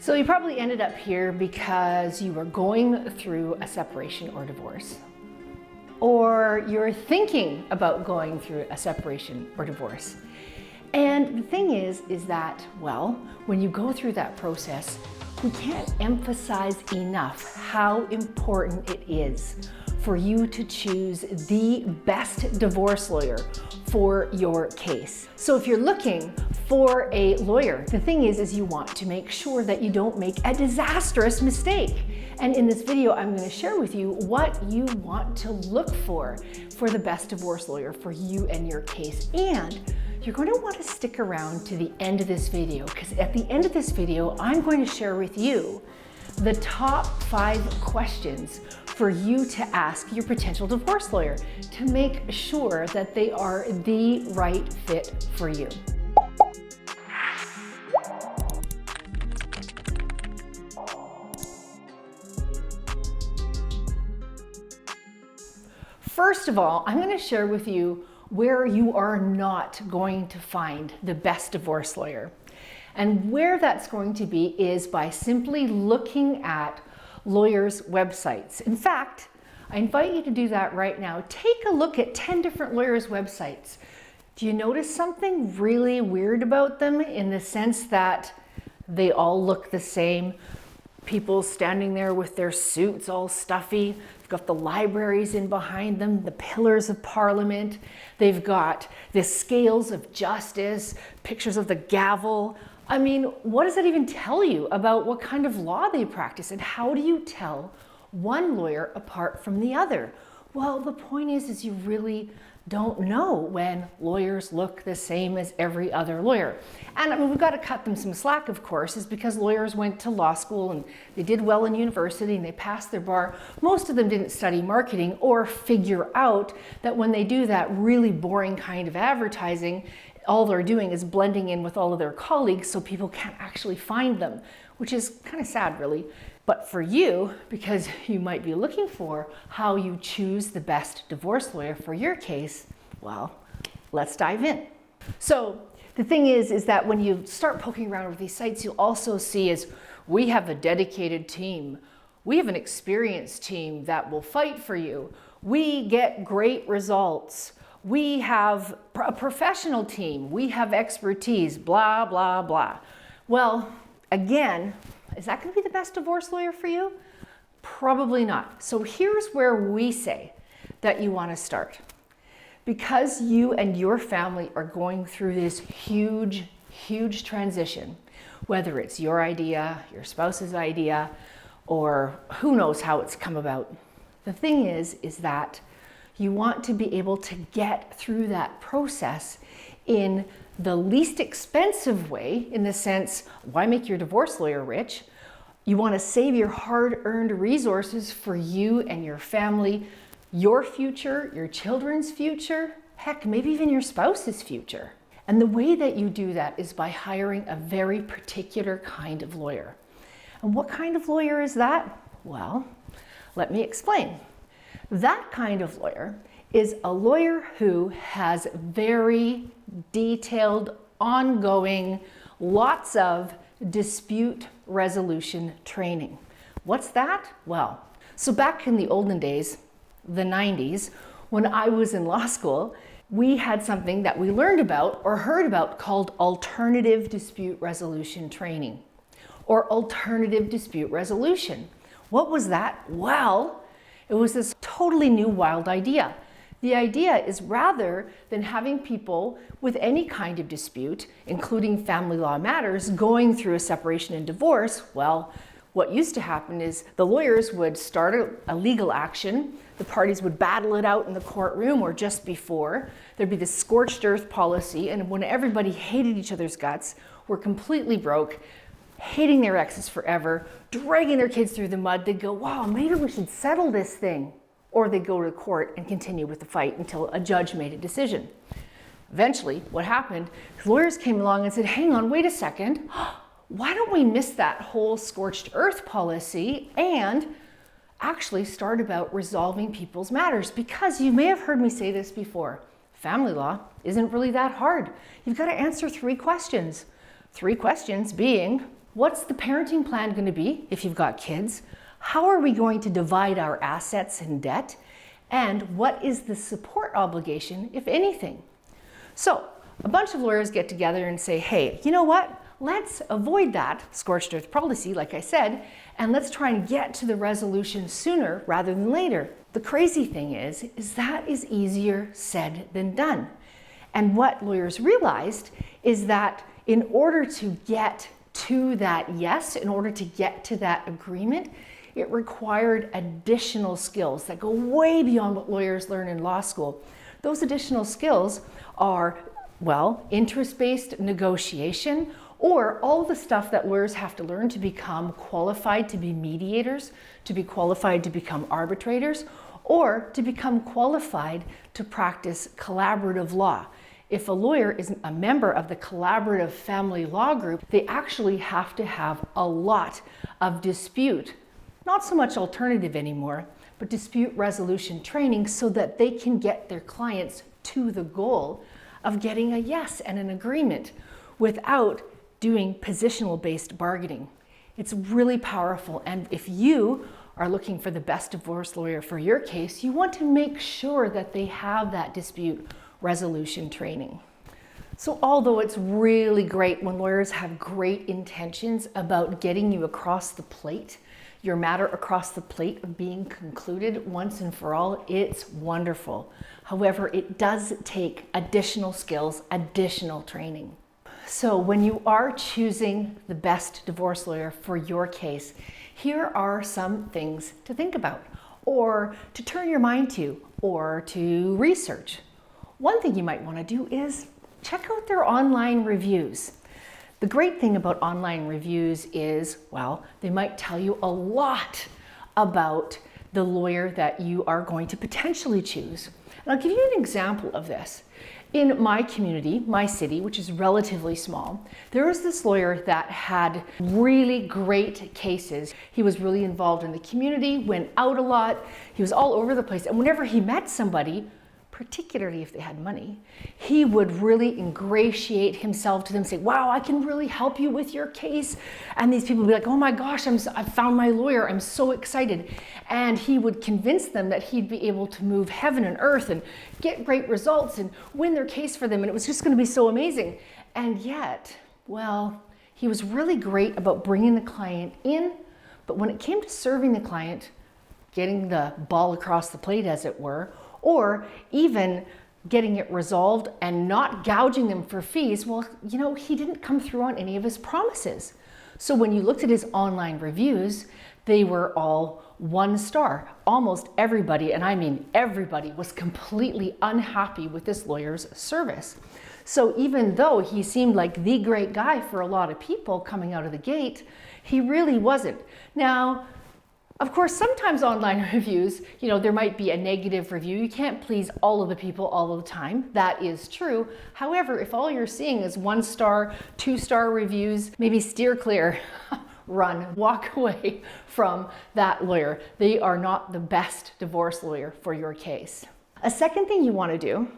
So you probably ended up here because you were going through a separation or divorce, or you're thinking about going through a separation or divorce. And the thing is that, well, when you go through that process, we can't emphasize enough how important it is for you to choose the best divorce lawyer for your case. So if you're looking for a lawyer, the thing is you want to make sure that you don't make a disastrous mistake. And in this video, I'm going to share with you what you want to look for the best divorce lawyer for you and your case. And you're going to want to stick around to the end of this video, because at the end of this video, I'm going to share with you the top 5 questions for you to ask your potential divorce lawyer to make sure that they are the right fit for you. First of all, I'm going to share with you where you are not going to find the best divorce lawyer. And where that's going to be is by simply looking at lawyers' websites. In fact, I invite you to do that right now. Take a look at 10 different lawyers' websites. Do you notice something really weird about them in the sense that they all look the same? People standing there with their suits all stuffy. They've got the libraries in behind them, the pillars of Parliament. They've got the scales of justice, pictures of the gavel. I mean, what does that even tell you about what kind of law they practice, and how do you tell one lawyer apart from the other? Well, the point is you really don't know when lawyers look the same as every other lawyer. And I mean, we've got to cut them some slack, of course, is because lawyers went to law school and they did well in university and they passed their bar. Most of them didn't study marketing or figure out that when they do that really boring kind of advertising, all they're doing is blending in with all of their colleagues so people can't actually find them, which is kind of sad, really. But for you, because you might be looking for how you choose the best divorce lawyer for your case, well, let's dive in. So the thing is that when you start poking around with these sites, you'll also see is we have a dedicated team. We have an experienced team that will fight for you. We get great results. We have a professional team. We have expertise, blah, blah, blah. Well, again, is that going to be the best divorce lawyer for you? Probably not. So here's where we say that you want to start. Because you and your family are going through this huge, huge transition, whether it's your idea, your spouse's idea, or who knows how it's come about. The thing is that you want to be able to get through that process in the least expensive way, in the sense, why make your divorce lawyer rich? You want to save your hard-earned resources for you and your family, your future, your children's future, heck, maybe even your spouse's future. And the way that you do that is by hiring a very particular kind of lawyer. And what kind of lawyer is that? Well, let me explain. That kind of lawyer is a lawyer who has very detailed, ongoing, lots of dispute resolution training. What's that? Well, so back in the olden days, the 90s, when I was in law school, we had something that we learned about or heard about called alternative dispute resolution training, or alternative dispute resolution. What was that? Well, it was this totally new, wild idea. The idea is, rather than having people with any kind of dispute, including family law matters, going through a separation and divorce, well, what used to happen is the lawyers would start a legal action, the parties would battle it out in the courtroom or just before. There'd be this scorched earth policy, and when everybody hated each other's guts, were completely broke, hating their exes forever, dragging their kids through the mud, they'd go, wow, maybe we should settle this thing. Or they'd go to court and continue with the fight until a judge made a decision. Eventually, what happened, lawyers came along and said, hang on, wait a second. Why don't we miss that whole scorched earth policy and actually start about resolving people's matters? Because you may have heard me say this before. Family law isn't really that hard. You've got to answer 3 questions. 3 questions being, What's the parenting plan going to be if you've got kids? How are we going to divide our assets and debt? And what is the support obligation, if anything? So a bunch of lawyers get together and say, hey, you know what? Let's avoid that scorched earth policy, like I said, and let's try and get to the resolution sooner rather than later. The crazy thing is that is easier said than done. And what lawyers realized is that in order to get to that yes, in order to get to that agreement, it required additional skills that go way beyond what lawyers learn in law school. Those additional skills are, well, interest-based negotiation, or all the stuff that lawyers have to learn to become qualified to be mediators, to be qualified to become arbitrators, or to become qualified to practice collaborative law. If a lawyer is a member of the collaborative family law group, they actually have to have a lot of dispute, not so much alternative anymore, but dispute resolution training so that they can get their clients to the goal of getting a yes and an agreement without doing positional-based bargaining. It's really powerful, and if you are looking for the best divorce lawyer for your case, you want to make sure that they have that dispute resolution training. So although it's really great when lawyers have great intentions about getting you across the plate, your matter across the plate of being concluded once and for all, it's wonderful. However, it does take additional skills, additional training. So when you are choosing the best divorce lawyer for your case, here are some things to think about, or to turn your mind to, or to research. One thing you might want to do is check out their online reviews. The great thing about online reviews is, well, they might tell you a lot about the lawyer that you are going to potentially choose. And I'll give you an example of this. In my community, my city, which is relatively small, there was this lawyer that had really great cases. He was really involved in the community, went out a lot, he was all over the place, and whenever he met somebody, particularly if they had money, he would really ingratiate himself to them, say, wow, I can really help you with your case. And these people would be like, oh my gosh, I've found my lawyer, I'm so excited. And he would convince them that he'd be able to move heaven and earth and get great results and win their case for them. And it was just gonna be so amazing. And yet, well, he was really great about bringing the client in, but when it came to serving the client, getting the ball across the plate, as it were, or even getting it resolved and not gouging them for fees, well, you know, he didn't come through on any of his promises. So when you looked at his online reviews, they were all 1 star. Almost everybody, and I mean everybody, was completely unhappy with this lawyer's service. So even though he seemed like the great guy for a lot of people coming out of the gate, he really wasn't. Now, of course, sometimes online reviews, you know, there might be a negative review. You can't please all of the people all of the time. That is true. However, if all you're seeing is 1 star, 2 star reviews, maybe steer clear, run, walk away from that lawyer. They are not the best divorce lawyer for your case. A second thing you want to do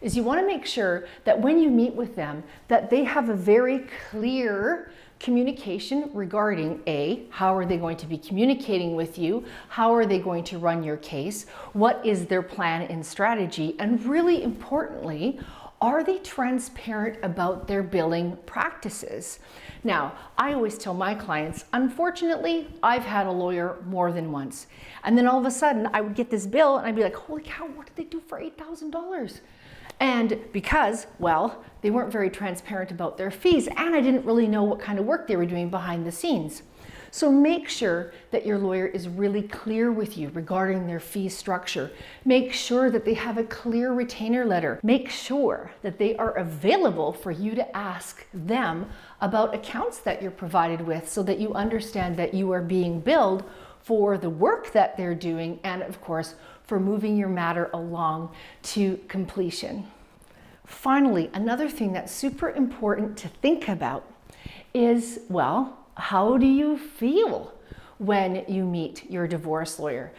is you want to make sure that when you meet with them, that they have a very clear communication regarding A, how are they going to be communicating with you? How are they going to run your case? What is their plan and strategy? And really importantly, are they transparent about their billing practices? Now, I always tell my clients, unfortunately, I've had a lawyer more than once. And then all of a sudden I would get this bill and I'd be like, holy cow, what did they do for $8,000? And because, well, they weren't very transparent about their fees, and I didn't really know what kind of work they were doing behind the scenes. So make sure that your lawyer is really clear with you regarding their fee structure. Make sure that they have a clear retainer letter. Make sure that they are available for you to ask them about accounts that you're provided with so that you understand that you are being billed for the work that they're doing and, of course, for moving your matter along to completion. Finally, another thing that's super important to think about is, well, how do you feel when you meet your divorce lawyer?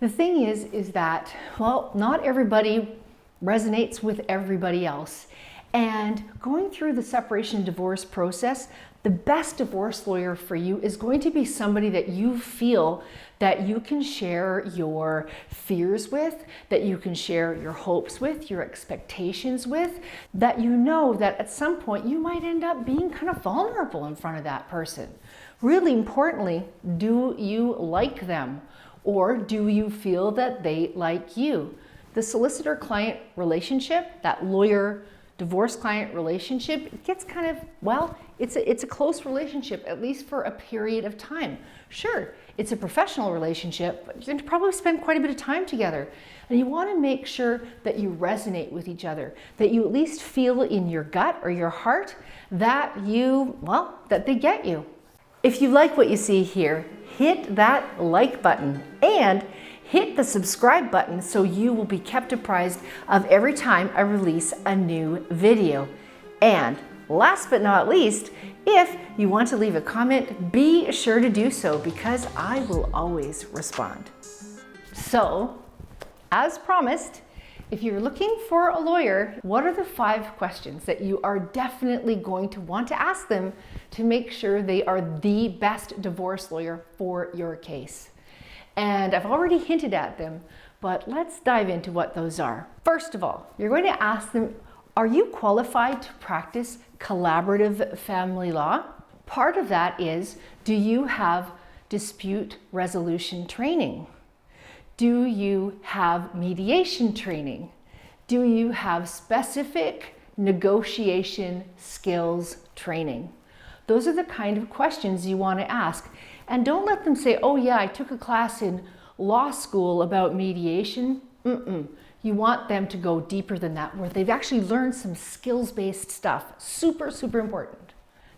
The thing is that, well, not everybody resonates with everybody else. And going through the separation and divorce process, the best divorce lawyer for you is going to be somebody that you feel that you can share your fears with, that you can share your hopes with, your expectations with, that you know that at some point you might end up being kind of vulnerable in front of that person. Really importantly, do you like them? Or do you feel that they like you? The solicitor-client relationship, that lawyer-divorce-client relationship, it gets kind of, well, it's a close relationship, at least for a period of time. Sure, it's a professional relationship, but you're going to probably spend quite a bit of time together. And you want to make sure that you resonate with each other, that you at least feel in your gut or your heart that that they get you. If you like what you see here, hit that like button and hit the subscribe button so you will be kept apprised of every time I release a new video. And last but not least, if you want to leave a comment, be sure to do so because I will always respond. So, as promised, if you're looking for a lawyer, what are the 5 questions that you are definitely going to want to ask them to make sure they are the best divorce lawyer for your case? And I've already hinted at them, but let's dive into what those are. First of all, you're going to ask them, are you qualified to practice collaborative family law? Part of that is, do you have dispute resolution training? Do you have mediation training? Do you have specific negotiation skills training? Those are the kind of questions you want to ask. And don't let them say, oh yeah, I took a class in law school about mediation. You want them to go deeper than that, where they've actually learned some skills-based stuff. Super, super important.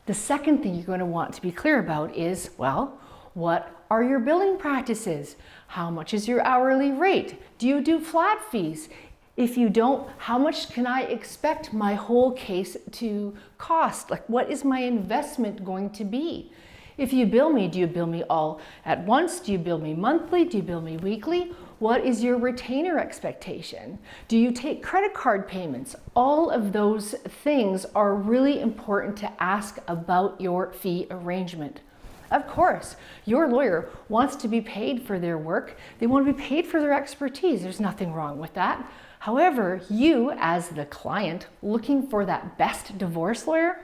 The second thing you're going to want to be clear about is, well, what are your billing practices? How much is your hourly rate? Do you do flat fees? If you don't, how much can I expect my whole case to cost? Like, what is my investment going to be? If you bill me, do you bill me all at once? Do you bill me monthly? Do you bill me weekly? What is your retainer expectation? Do you take credit card payments? All of those things are really important to ask about your fee arrangement. Of course, your lawyer wants to be paid for their work. They want to be paid for their expertise. There's nothing wrong with that. However, you as the client looking for that best divorce lawyer,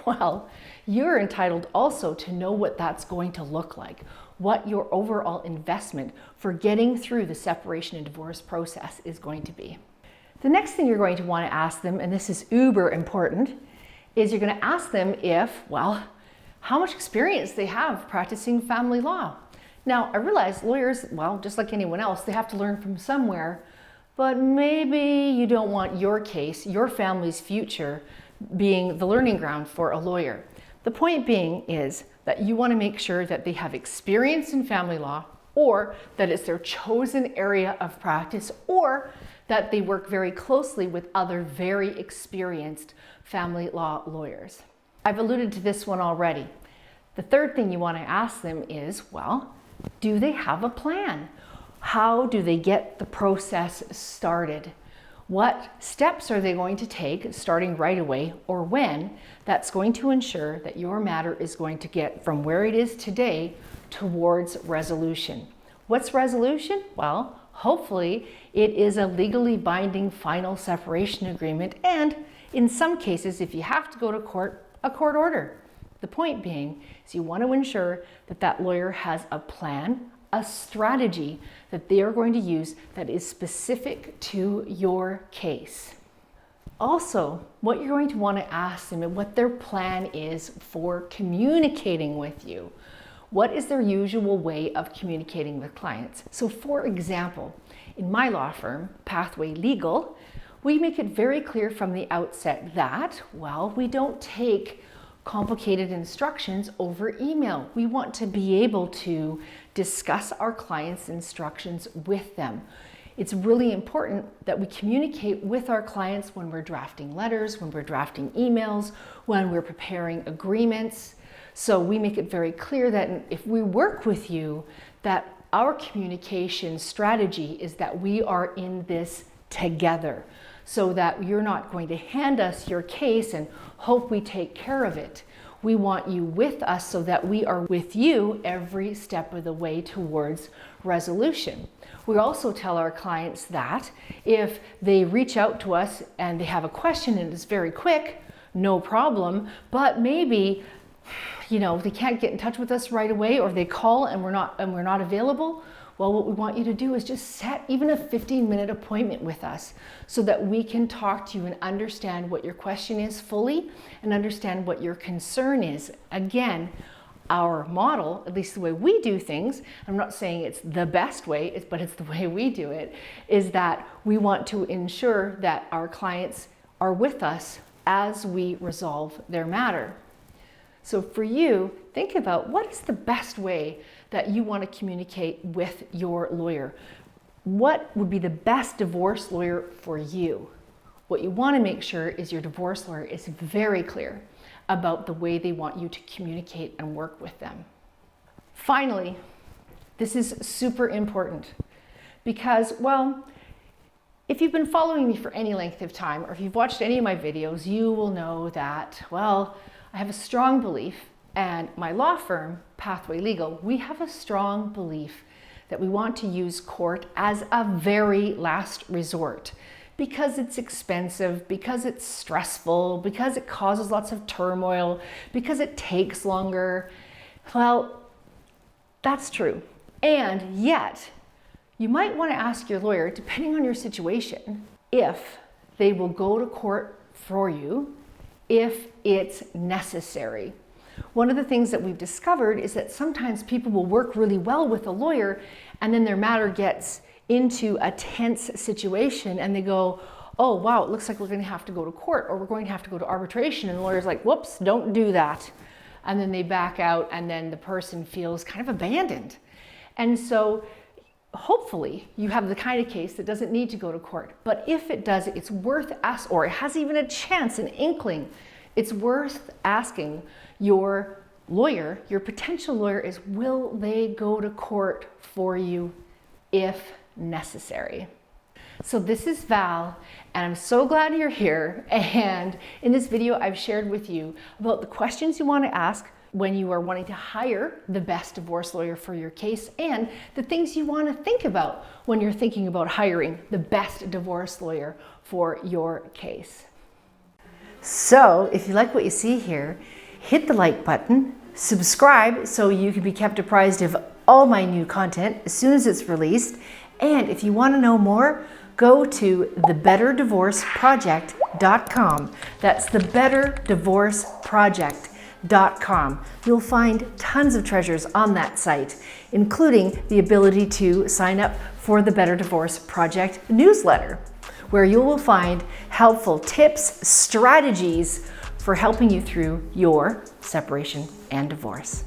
well, you're entitled also to know what that's going to look like, what your overall investment for getting through the separation and divorce process is going to be. The next thing you're going to want to ask them, and this is uber important, is you're going to ask them how much experience they have practicing family law. Now, I realize lawyers, just like anyone else, they have to learn from somewhere, but maybe you don't want your case, your family's future, being the learning ground for a lawyer. The point being is that you want to make sure that they have experience in family law, or that it's their chosen area of practice, or that they work very closely with other very experienced family law lawyers. I've alluded to this one already. The third thing you want to ask them is, do they have a plan? How do they get the process started? What steps are they going to take starting right away or when that's going to ensure that your matter is going to get from where it is today towards resolution? What's resolution? Well, hopefully it is a legally binding final separation agreement, and in some cases, if you have to go to court, a court order. The point being is you want to ensure that that lawyer has a plan, a strategy that they are going to use that is specific to your case. Also, what you're going to want to ask them and what their plan is for communicating with you. What is their usual way of communicating with clients? So for example, in my law firm, Pathway Legal, we make it very clear from the outset that, we don't take complicated instructions over email. We want to be able to discuss our clients' instructions with them. It's really important that we communicate with our clients when we're drafting letters, when we're drafting emails, when we're preparing agreements. So we make it very clear that if we work with you, that our communication strategy is that we are in this together. so that you're not going to hand us your case and hope we take care of it. We want you with us so that we are with you every step of the way towards resolution. We also tell our clients that if they reach out to us and they have a question and it's very quick, no problem, but maybe they can't get in touch with us right away, or they call and we're not available. Well, what we want you to do is just set even a 15-minute appointment with us so that we can talk to you and understand what your question is fully and understand what your concern is. Again, our model, at least the way we do things, I'm not saying it's the best way, but it's the way we do it, is that we want to ensure that our clients are with us as we resolve their matter. So for you, think about what is the best way that you want to communicate with your lawyer. What would be the best divorce lawyer for you? What you want to make sure is your divorce lawyer is very clear about the way they want you to communicate and work with them. Finally, this is super important because, well, if you've been following me for any length of time, or if you've watched any of my videos, you will know that, well, I have a strong belief, and my law firm, Pathway Legal, we have a strong belief that we want to use court as a very last resort because it's expensive, because it's stressful, because it causes lots of turmoil, because it takes longer. Well, that's true. And yet, you might want to ask your lawyer, depending on your situation, if they will go to court for you if it's necessary. One of the things that we've discovered is that sometimes people will work really well with a lawyer and then their matter gets into a tense situation and they go, oh wow, it looks like we're going to have to go to court or we're going to have to go to arbitration, and the lawyer's like, whoops, don't do that. And then they back out and then the person feels kind of abandoned. And so hopefully you have the kind of case that doesn't need to go to court. But if it does, it's worth asking, or it has even a chance, an inkling, it's worth asking your lawyer, your potential lawyer, is will they go to court for you if necessary? So this is Val, and I'm so glad you're here. And in this video, I've shared with you about the questions you want to ask when you are wanting to hire the best divorce lawyer for your case, and the things you want to think about when you're thinking about hiring the best divorce lawyer for your case. So if you like what you see here, hit the like button, subscribe so you can be kept apprised of all my new content as soon as it's released. And if you want to know more, go to thebetterdivorceproject.com. That's thebetterdivorceproject.com. You'll find tons of treasures on that site, including the ability to sign up for the Better Divorce Project newsletter, where you will find helpful tips, strategies for helping you through your separation and divorce.